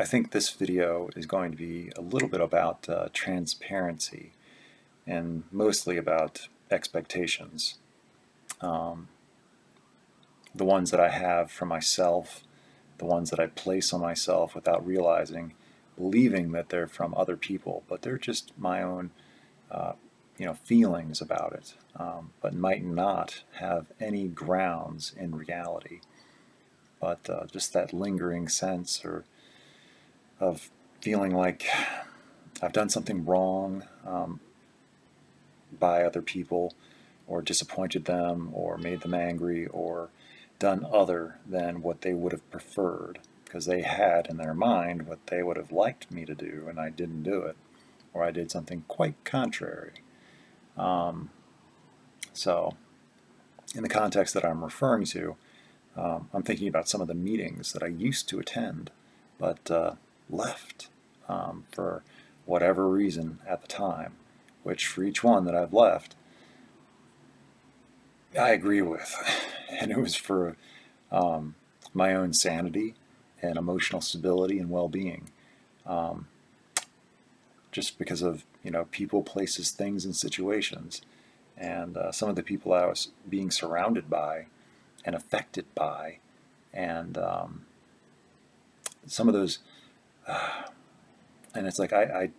I think this video is going to be a little bit about transparency and mostly about expectations. Um, the ones that I have for myself, the ones that I place on myself without realizing, believing that they're from other people, but they're just my own uh, feelings about it, but might not have any grounds in reality. But just that lingering sense of feeling like I've done something wrong by other people, or disappointed them, or made them angry, or done other than what they would have preferred, because they had in their mind what they would have liked me to do, and I didn't do it, or I did something quite contrary. Um, so, in the context that I'm referring to, I'm thinking about some of the meetings that I used to attend, but left for whatever reason at the time, which for each one that I've left, I agree with. And it was for um, my own sanity and emotional stability and well-being. Um, just because of people, places, things, and situations, and some of the people I was being surrounded by and affected by, and some of those, and it's like I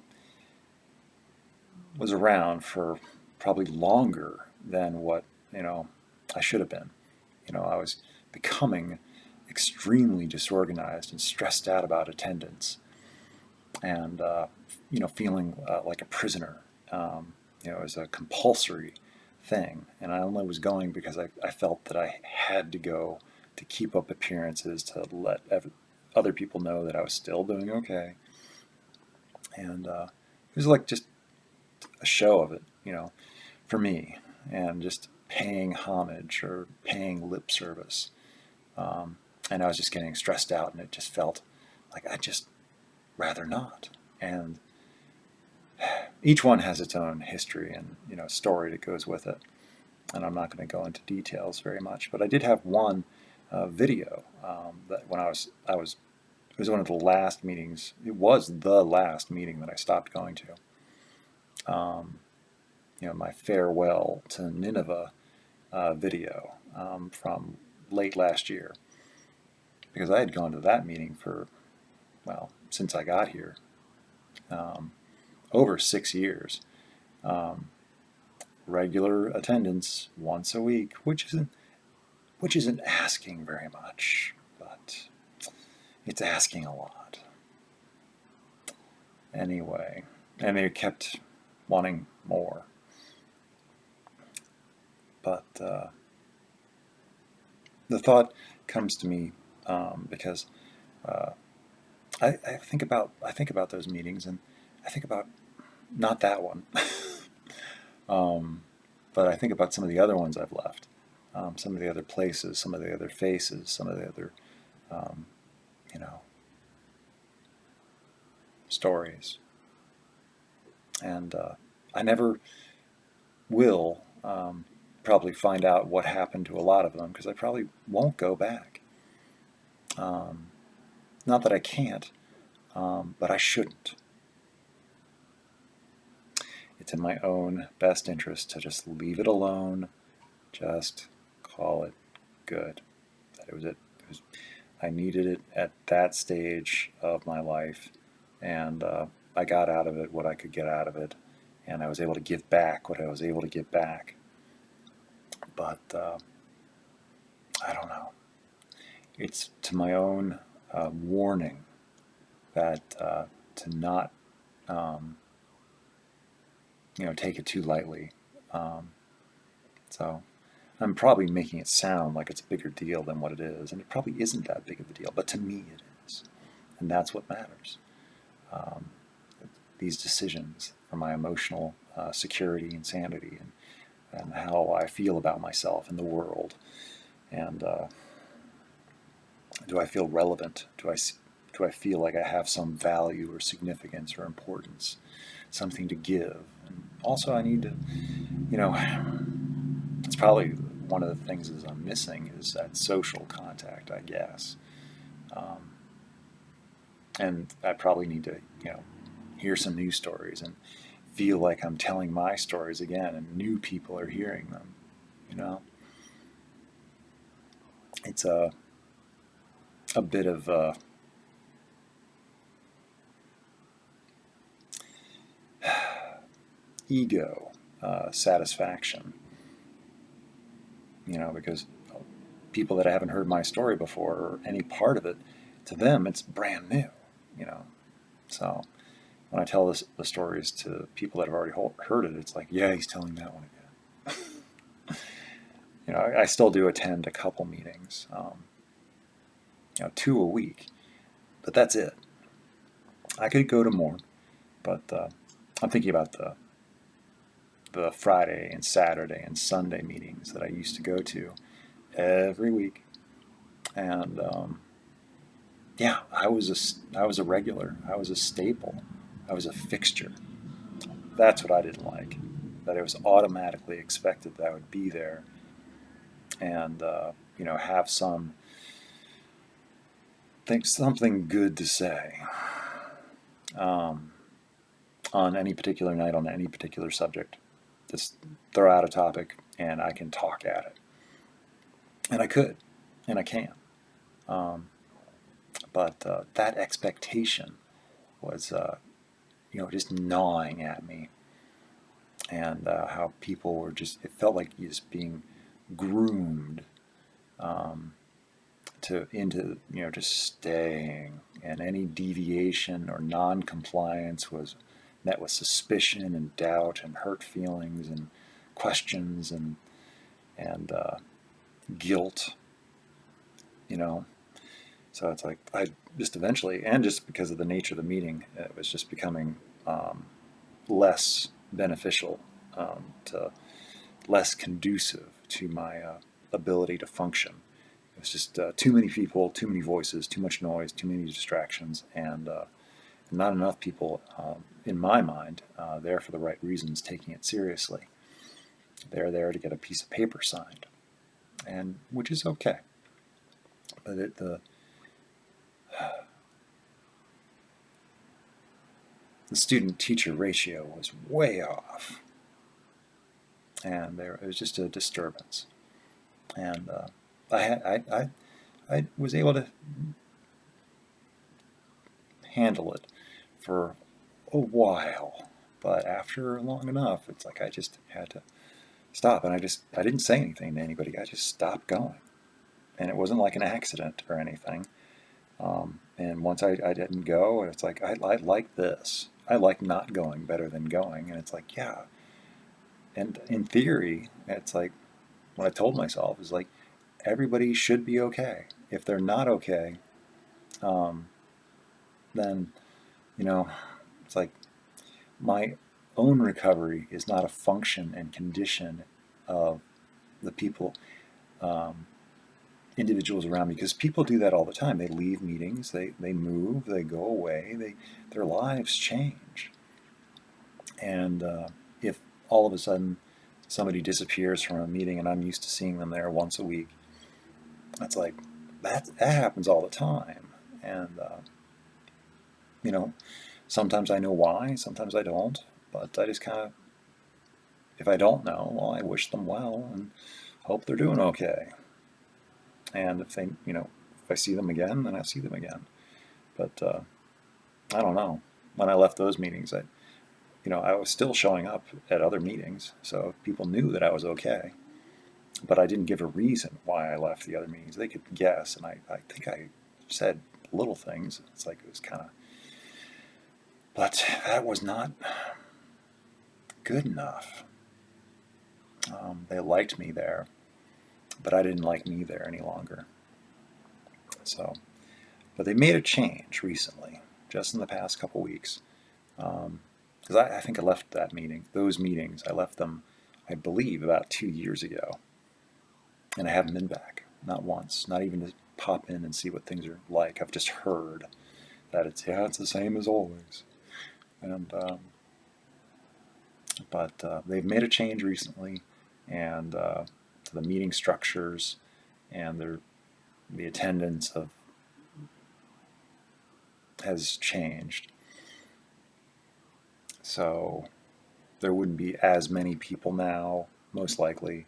was around for probably longer than what I should have been. I was becoming extremely disorganized and stressed out about attendance, and feeling like a prisoner. It was a compulsory thing, and I only was going because I felt that I had to go to keep up appearances, to let other people know that I was still doing okay. And it was like just a show of it, for me, and just paying homage or paying lip service. And I was just getting stressed out, and it just felt like I'd just rather not. And each one has its own history and story that goes with it. And I'm not going to go into details very much, but I did have one video that when I was it was one of the last meetings. It was the last meeting that I stopped going to. My farewell to Nineveh video from late last year, because I had gone to that meeting for, well, since I got here, um, over 6 years. Um, Regular attendance once a week, which isn't asking very much, but it's asking a lot. Anyway, and they kept wanting more. But the thought comes to me because uh, I think about those meetings, and I think about not that one, but I think about some of the other ones I've left, some of the other places, some of the other faces, some of the other um, you know stories, and I never will probably find out what happened to a lot of them, because I probably won't go back. Um, Not that I can't, but I shouldn't. It's in my own best interest to just leave it alone, just call it good. That it was it. I needed it at that stage of my life, and I got out of it what I could get out of it, and I was able to give back what I was able to give back. But I don't know. It's to my own warning that to not um, take it too lightly. Um, so I'm probably making it sound like it's a bigger deal than what it is, and it probably isn't that big of a deal, but to me it is, and that's what matters. Um, these decisions for my emotional security and sanity, and how I feel about myself and the world, and do I feel relevant? Do I feel like I have some value or significance or importance, something to give? And also, I need to, you know, it's probably one of the things is I'm missing is that social contact, I guess. Um, And I probably need to, hear some news stories and feel like I'm telling my stories again and new people are hearing them. You know, it's a bit of ego satisfaction, because people that haven't heard my story before or any part of it, to them it's brand new, you know. So when I tell the stories to people that have already heard it, it's like, yeah, he's telling that one again. I still do attend a couple meetings, 2 a week, but that's it. I could go to more, but I'm thinking about the Friday and Saturday and Sunday meetings that I used to go to every week, and yeah, I was a regular. I was a staple. I was a fixture. That's what I didn't like. That it was automatically expected that I would be there and have something good to say um, on any particular night on any particular subject. Just throw out a topic and I can talk at it, and I could, and I can. Um, but that expectation was, just gnawing at me, and how people were it felt like just being groomed um, into, just staying, and any deviation or non-compliance was met with suspicion and doubt and hurt feelings and questions and guilt, you know. So it's like I just eventually, and just because of the nature of the meeting, it was just becoming um, less beneficial, to less conducive to my ability to function. It was just too many people, too many voices, too much noise, too many distractions, and not enough people, in my mind, there for the right reasons, taking it seriously. They're there to get a piece of paper signed, and which is okay. But the student-teacher ratio was way off, and it was just a disturbance. And I was able to handle it for a while, but after long enough, it's like I just had to stop, and I didn't say anything to anybody. I just stopped going, and it wasn't like an accident or anything. And once I didn't go, it's like I like this. I like not going better than going, and it's like, yeah. And in theory, it's like what I told myself is like everybody should be okay. If they're not okay, um, then you know it's like my own recovery is not a function and condition of the people, um, individuals around me, because people do that all the time. They leave meetings, they move, they go away, their lives change. And if all of a sudden somebody disappears from a meeting and I'm used to seeing them there once a week, that's like that happens all the time. And you know, sometimes I know why, sometimes I don't, but I just kind of, if I don't know, well, I wish them well and hope they're doing okay. And if if I see them again, then I see them again. But I don't know. When I left those meetings, I was still showing up at other meetings, so people knew that I was okay. But I didn't give a reason why I left the other meetings. They could guess, and I think I said little things. It's like it was kind of, but that was not good enough. They liked me there, but I didn't like me there any longer. So, but they made a change recently, just in the past couple weeks. Because I think I left those meetings, I left them, I believe, about 2 years ago. And I haven't been back, not once, not even to pop in and see what things are like. I've just heard that it's the same as always. And but they've made a change recently, and to the meeting structures and the attendance of has changed. So there wouldn't be as many people now, most likely,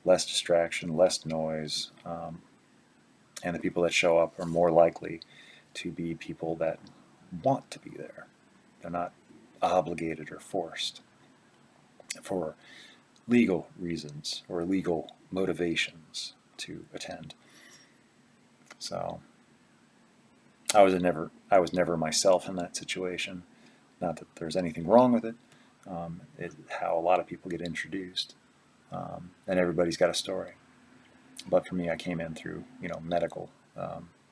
less distraction, less noise, and the people that show up are more likely to be people that want to be there. They're not obligated or forced for legal reasons or legal motivations to attend. So I was never myself in that situation. Not that there's anything wrong with it. It's how a lot of people get introduced, and everybody's got a story. But for me, I came in through medical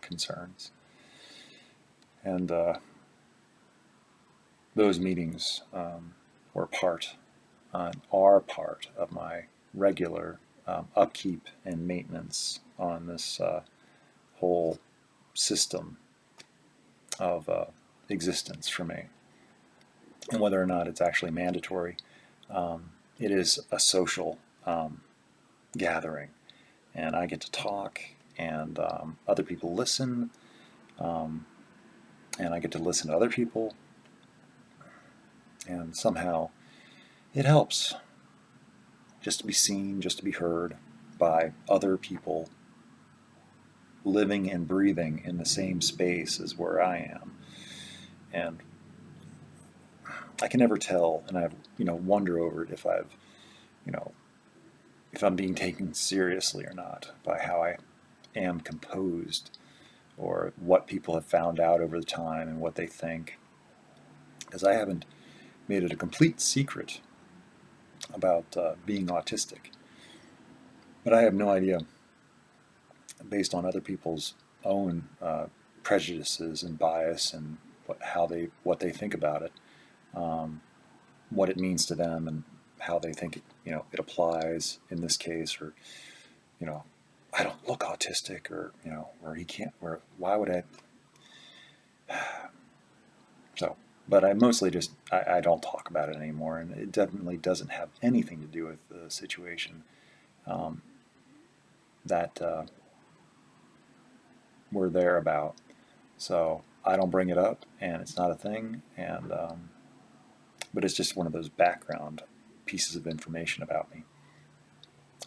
concerns, and those meetings were are part of my regular upkeep and maintenance on this whole system of existence for me. And whether or not it's actually mandatory, it is a social gathering, and I get to talk, and other people listen, and I get to listen to other people, and somehow it helps just to be seen, just to be heard by other people living and breathing in the same space as where I am. And I can never tell, and I wonder over it if if I'm being taken seriously or not by how I am composed, or what people have found out over the time and what they think. Because I haven't made it a complete secret about being autistic, but I have no idea, based on other people's own prejudices and bias and what they think about it, what it means to them, and how they think it applies in this case, or I don't look autistic, or or he can't, or why would I? So, but I mostly just I don't talk about it anymore, and it definitely doesn't have anything to do with the situation um, that we're there about. So I don't bring it up, and it's not a thing, and but it's just one of those background pieces of information about me.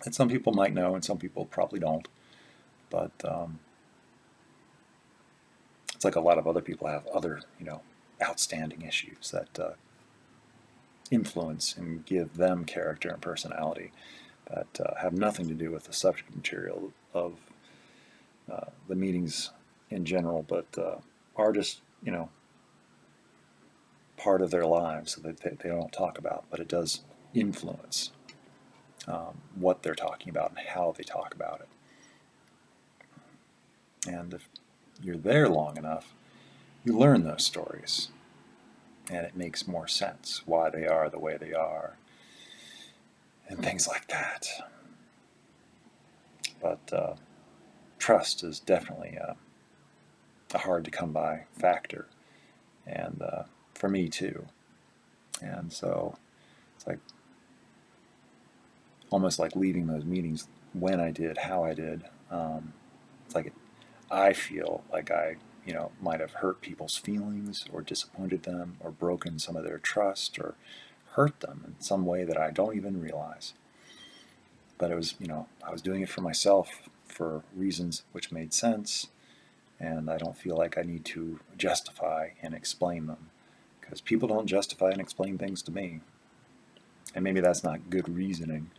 And some people might know, and some people probably don't. But it's like a lot of other people have other, outstanding issues that influence and give them character and personality that have nothing to do with the subject material of the meetings in general, but are just, part of their lives that they don't talk about, but it does influence what they're talking about and how they talk about it. And if you're there long enough, you learn those stories, and it makes more sense why they are the way they are, and things like that. But trust is definitely a hard to come by factor, and for me too. And so it's like almost like leaving those meetings when I did, how I did. It's like I feel like I, might have hurt people's feelings, or disappointed them, or broken some of their trust, or hurt them in some way that I don't even realize. But it was, I was doing it for myself for reasons which made sense, and I don't feel like I need to justify and explain them, because people don't justify and explain things to me. And maybe that's not good reasoning,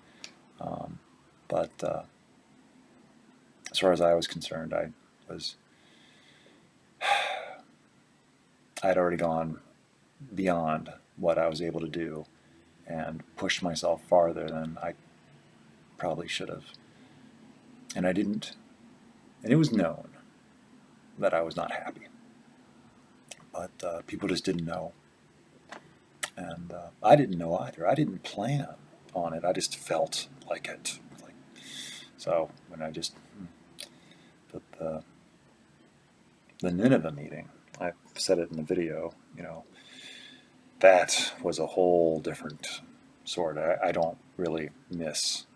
but as far as I was concerned, I'd already gone beyond what I was able to do, and pushed myself farther than I probably should have. And I didn't. And it was known that I was not happy. But people just didn't know. And I didn't know either. I didn't plan on it. I just felt like it. So when I just put the Nineveh meeting, I said it in the video, that was a whole different sort. I don't really miss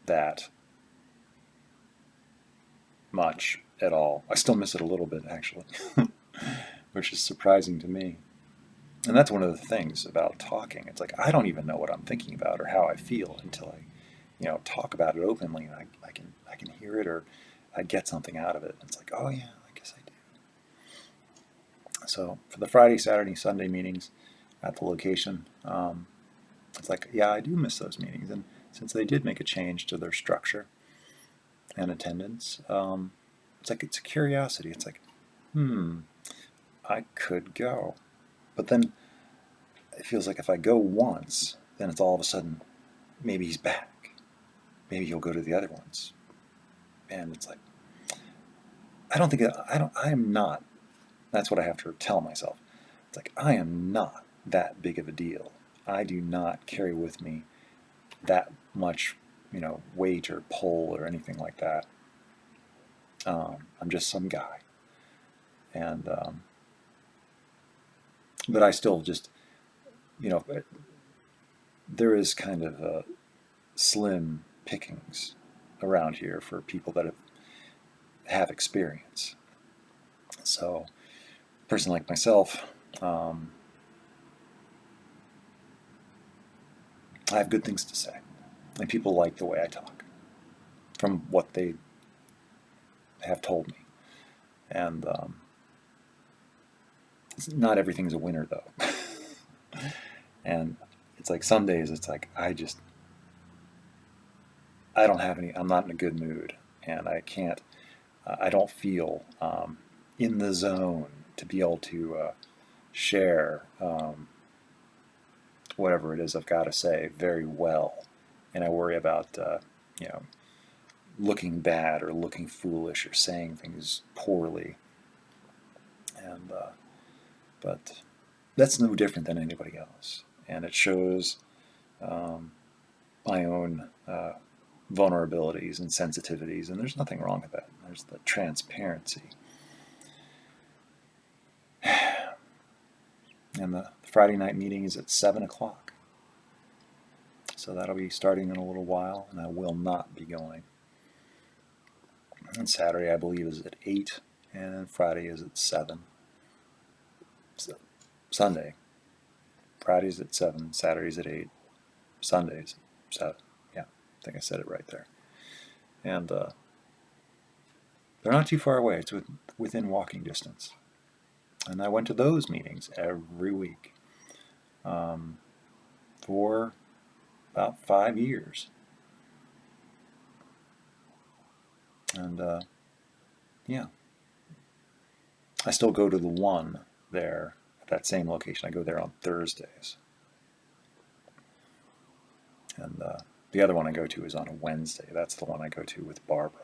that much at all. I still miss it a little bit, actually. which is surprising to me. And that's one of the things about talking. It's like I don't even know what I'm thinking about or how I feel until I, talk about it openly, and I can hear it, or I get something out of it. It's like, oh yeah, I guess I do. So for the Friday, Saturday, Sunday meetings at the location, it's like, yeah, I do miss those meetings. And since they did make a change to their structure and attendance, it's like it's a curiosity. It's like, I could go. But then it feels like if I go once, then it's all of a sudden, maybe he's back. Maybe he'll go to the other ones. And it's like, I am not, that's what I have to tell myself. It's like, I am not that big of a deal. I do not carry with me that much, weight or pull or anything like that. I'm just some guy. And, but I still just, there is kind of a slim pickings around here for people that have experience. So, a person like myself, I have good things to say, and people like the way I talk, from what they have told me. And not everything's a winner, though. And it's like some days it's like I don't have any. I'm not in a good mood, and I can't. I don't feel in the zone to be able to share whatever it is I've got to say very well, and I worry about you know looking bad or looking foolish or saying things poorly, and but that's no different than anybody else, and it shows my own vulnerabilities and sensitivities, and there's nothing wrong with that. There's the transparency. And the Friday night meeting is at 7 o'clock. So that'll be starting in a little while, and I will not be going. And Saturday, I believe, is at 8, and Friday is at 7. So Sunday, Friday's at 7, Saturday's at 8, Sunday's at 7. Yeah, I think I said it right there. And they're not too far away. It's within walking distance. And I went to those meetings every week for about 5 years. And yeah, I still go to the one there at that same location. I go there on Thursdays. And the other one I go to is on a Wednesday. That's the one I go to with Barbara,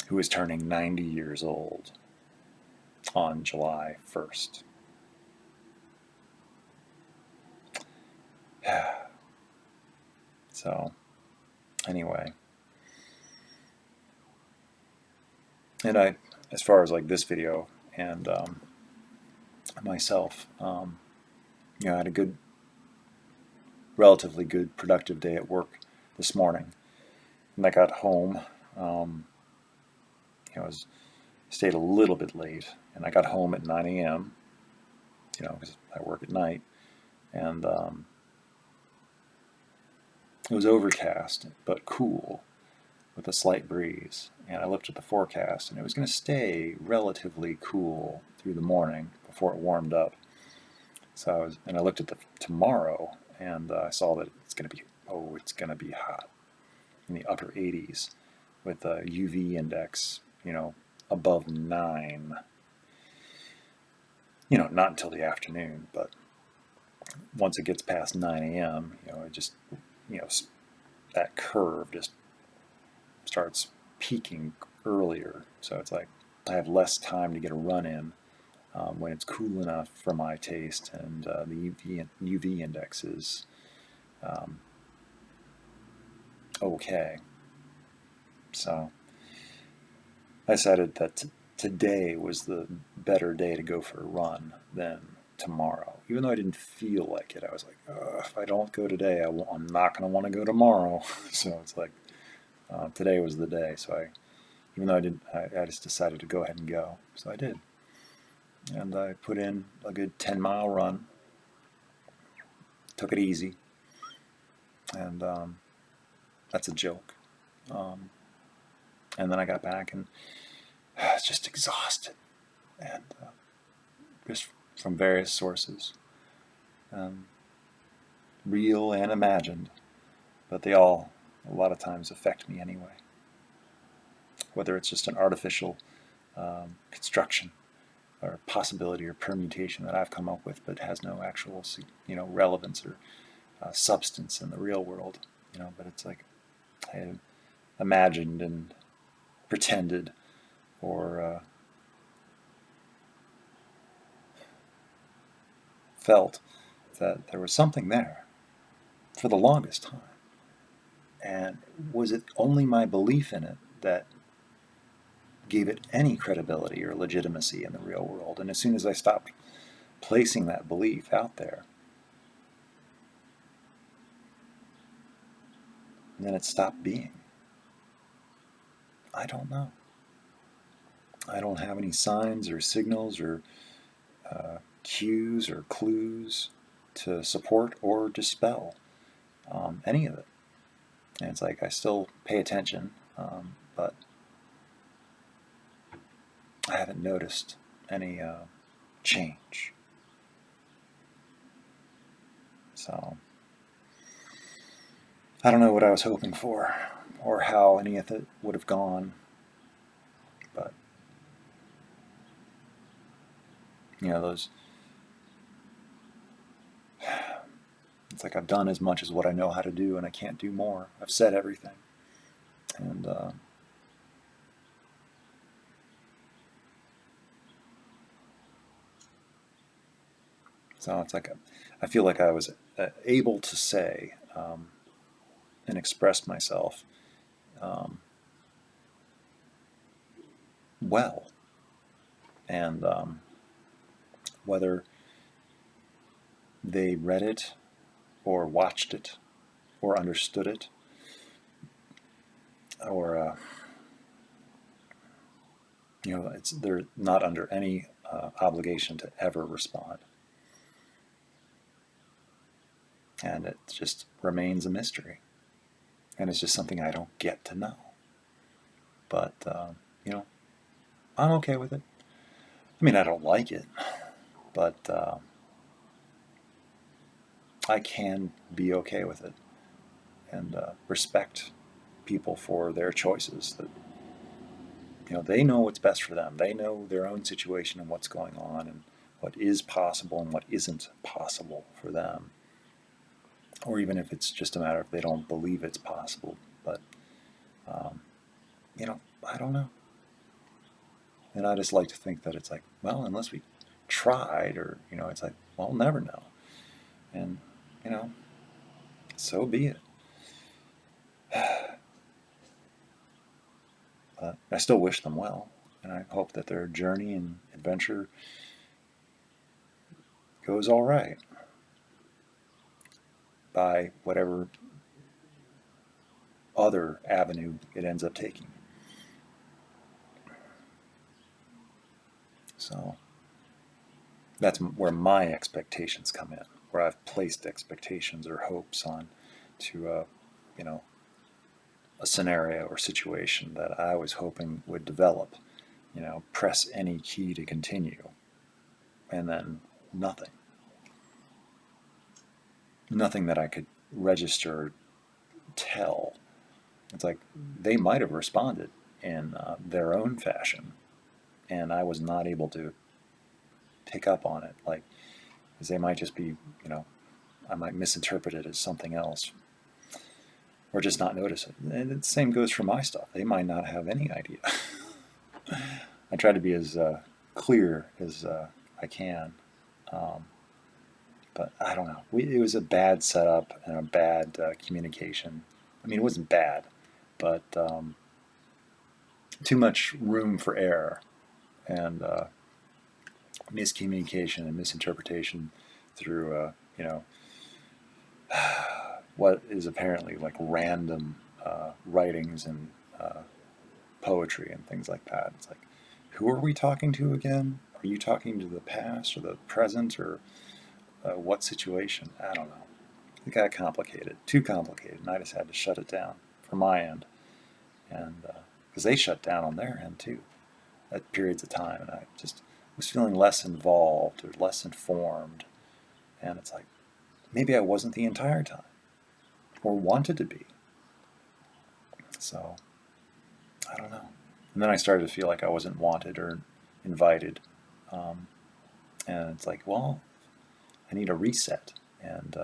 who is turning 90 years old on July 1st. So, anyway. And as far as like this video and myself, I had a relatively good, productive day at work this morning. And I got home, stayed a little bit late, and I got home at 9 a.m., because I work at night, and it was overcast, but cool, with a slight breeze. And I looked at the forecast, and it was going to stay relatively cool through the morning before it warmed up. So I looked at the tomorrow, and I saw that it's going to be hot, in the upper 80s, with a UV index, above 9. Not until the afternoon, but once it gets past 9 a.m., it just, that curve just starts peaking earlier. So it's like I have less time to get a run in when it's cool enough for my taste, and the UV index is okay. So I decided that today was the better day to go for a run than tomorrow. Even though I didn't feel like it, I was like, if I don't go today, I'm not going to want to go tomorrow. So it's like today was the day. So even though I just decided to go ahead and go. So I did. and I put in a good 10-mile run, took it easy, and that's a joke. Um, and then I got back and I was just exhausted, and just from various sources, um, real and imagined, but they all a lot of times affect me anyway. Whether it's just an artificial construction or possibility or permutation that I've come up with, but has no actual, relevance or substance in the real world. But it's like I imagined and pretended, or felt that there was something there for the longest time. And was it only my belief in it that gave it any credibility or legitimacy in the real world? And as soon as I stopped placing that belief out there, then it stopped being. I don't know. I don't have any signs or signals or cues or clues to support or dispel any of it. And it's like I still pay attention, but I haven't noticed any change. So I don't know what I was hoping for or how any of it would have gone, but those. It's like I've done as much as what I know how to do, and I can't do more. I've said everything, and so it's like I feel like I was able to say and express myself well, and whether they read it or watched it or understood it or they're not under any obligation to ever respond, and it just remains a mystery, and it's just something I don't get to know. But I'm okay with it. I mean, I don't like it, but I can be okay with it and respect people for their choices. That they know what's best for them. They know their own situation and what's going on and what is possible and what isn't possible for them. Or even if it's just a matter of they don't believe it's possible. But um, I don't know. And I just like to think that it's like, well, unless we tried, or it's like, well, we'll never know. And so be it. But I still wish them well, and I hope that their journey and adventure goes all right by whatever other avenue it ends up taking. So that's where my expectations come in, where I've placed expectations or hopes on to, a scenario or situation that I was hoping would develop. Press any key to continue, and then nothing. Nothing that I could register or tell. It's like they might have responded in their own fashion, and I was not able to pick up on it. Like, because they might just be, I might misinterpret it as something else, or just not notice it. And the same goes for my stuff. They might not have any idea. I try to be as clear as I can, but I don't know. It was a bad setup and a bad communication. I mean, it wasn't bad, but too much room for error and miscommunication and misinterpretation through, what is apparently like random writings and poetry and things like that. It's like, who are we talking to again? Are you talking to the past or the present, or what situation? I don't know. It got complicated, too complicated, and I just had to shut it down from my end. And because they shut down on their end too at periods of time, and I just was feeling less involved or less informed. And it's like, maybe I wasn't the entire time or wanted to be. So I don't know. And then I started to feel like I wasn't wanted or invited. Um, and it's like, well, I need a reset. And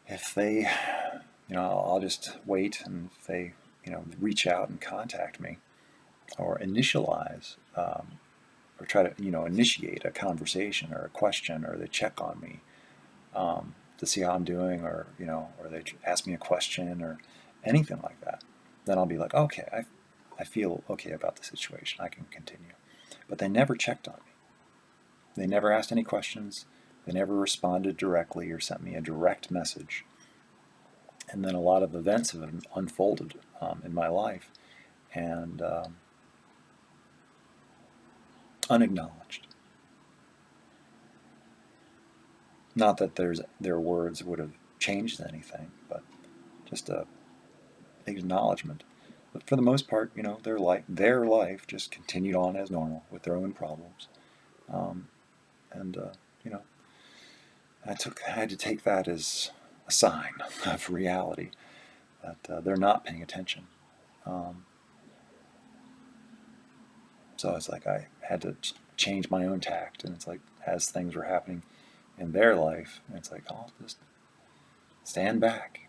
if they, I'll just wait, and if they, reach out and contact me or initialize, or try to, initiate a conversation or a question, or they check on me to see how I'm doing, or, or they ask me a question or anything like that, then I'll be like, okay, I feel okay about the situation. I can continue. But they never checked on me. They never asked any questions. They never responded directly or sent me a direct message. And then a lot of events have unfolded in my life, and unacknowledged. Not that their words would have changed anything, but just a acknowledgement. But for the most part, their life just continued on as normal with their own problems, and you know, I had to take that as a sign of reality that they're not paying attention. Um, so it's like I had to change my own tact, and it's like as things were happening in their life, and it's like, I'll just stand back.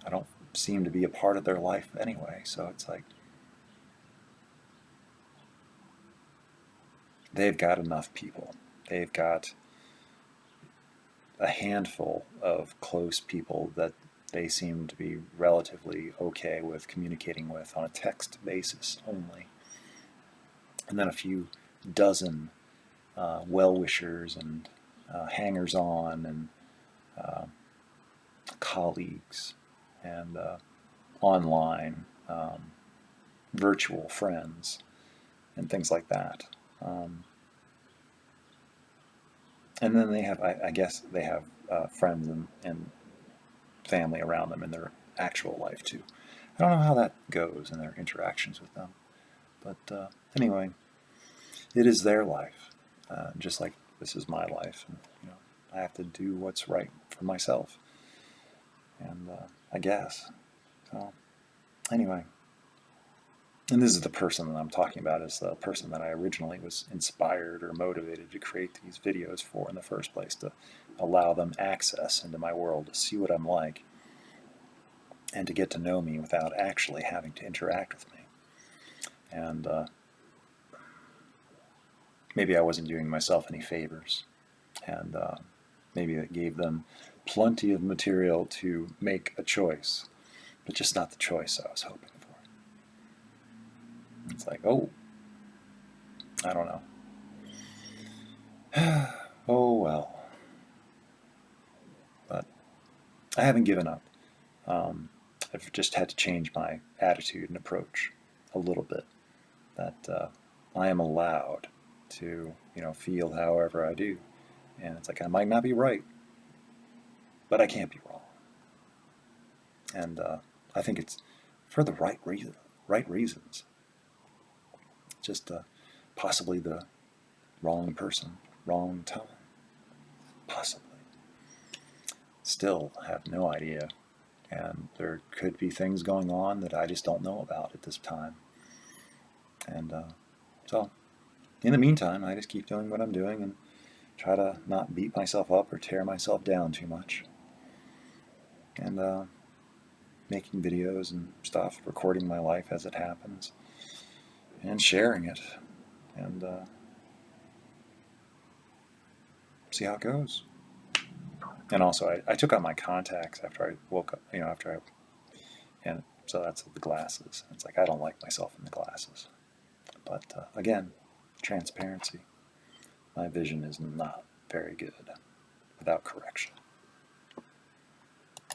I don't seem to be a part of their life anyway, so it's like they've got enough people. They've got a handful of close people that they seem to be relatively okay with communicating with on a text basis only. And then a few dozen well-wishers and hangers-on and uh, colleagues and online virtual friends and things like that. And then they have, I guess, they have friends and family around them in their actual life too. I don't know how that goes in their interactions with them, but anyway, it is their life, just like this is my life, and I have to do what's right for myself, and I guess. So anyway, and this is the person that I'm talking about, is the person that I originally was inspired or motivated to create these videos for in the first place, to allow them access into my world, to see what I'm like, and to get to know me without actually having to interact with me. And maybe I wasn't doing myself any favors, and maybe it gave them plenty of material to make a choice, but just not the choice I was hoping for. It's like, oh, I don't know. Oh well. But I haven't given up. I've just had to change my attitude and approach a little bit. That I am allowed to, feel however I do. And it's like, I might not be right, but I can't be wrong. And I think it's for the right reasons. Just possibly the wrong person, wrong time. Possibly. Still have no idea. And there could be things going on that I just don't know about at this time. And so, in the meantime, I just keep doing what I'm doing and try to not beat myself up or tear myself down too much. And making videos and stuff, recording my life as it happens, and sharing it, and see how it goes. And also, I took out my contacts after I woke up, and so that's the glasses. It's like, I don't like myself in the glasses. But again, transparency. My vision is not very good without correction.